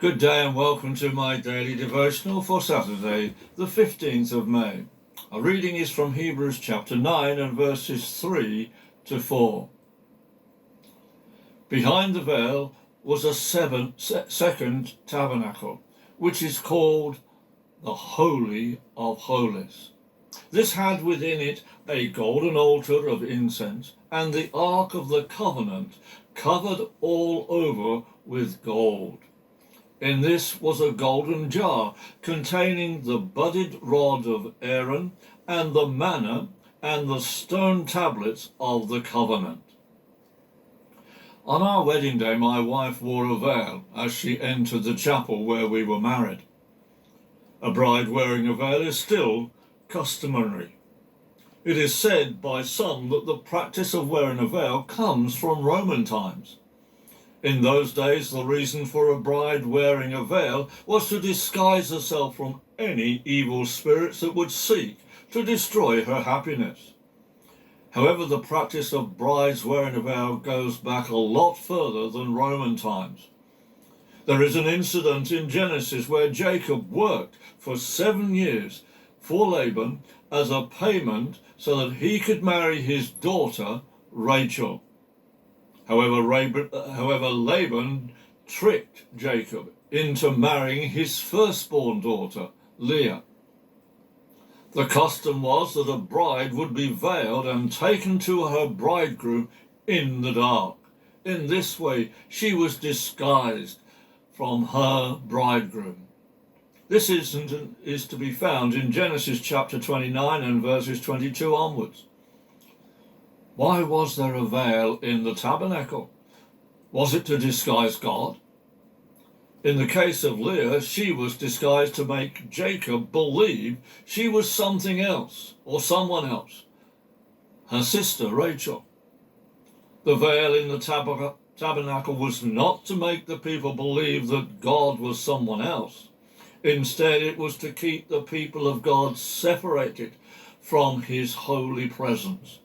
Good day and welcome to my daily devotional for Saturday, the 15th of May. Our reading is from Hebrews chapter 9 and verses 3 to 4. Behind the veil was a second tabernacle, which is called the Holy of Holies. This had within it a golden altar of incense and the Ark of the Covenant, covered all over with gold. In this was a golden jar containing the budded rod of Aaron and the manna and the stone tablets of the covenant. On our wedding day, my wife wore a veil as she entered the chapel where we were married. A bride wearing a veil is still customary. It is said by some that the practice of wearing a veil comes from Roman times. In those days, the reason for a bride wearing a veil was to disguise herself from any evil spirits that would seek to destroy her happiness. However, the practice of brides wearing a veil goes back a lot further than Roman times. There is an incident in Genesis where Jacob worked for 7 years for Laban as a payment so that he could marry his daughter Rachel. However, Laban tricked Jacob into marrying his firstborn daughter, Leah. The custom was that a bride would be veiled and taken to her bridegroom in the dark. In this way, she was disguised from her bridegroom. This incident is to be found in Genesis chapter 29 and verses 22 onwards. Why was there a veil in the tabernacle? Was it to disguise God? In the case of Leah, she was disguised to make Jacob believe she was something else or someone else, her sister Rachel. The veil in the tabernacle was not to make the people believe that God was someone else. Instead, it was to keep the people of God separated from his holy presence.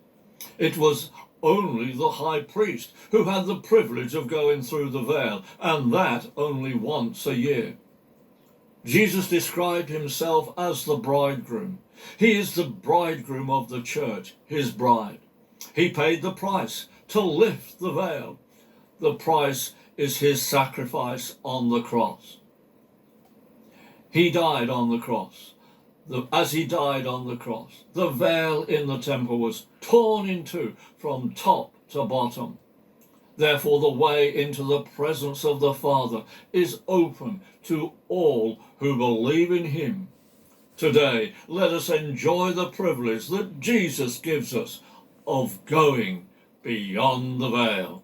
It was only the high priest who had the privilege of going through the veil, and that only once a year. Jesus described himself as the bridegroom. He is the bridegroom of the church, his bride. He paid the price to lift the veil. The price is his sacrifice on the cross. He died on the cross. As he died on the cross, the veil in the temple was torn in two from top to bottom. Therefore, the way into the presence of the Father is open to all who believe in him. Today, let us enjoy the privilege that Jesus gives us of going beyond the veil.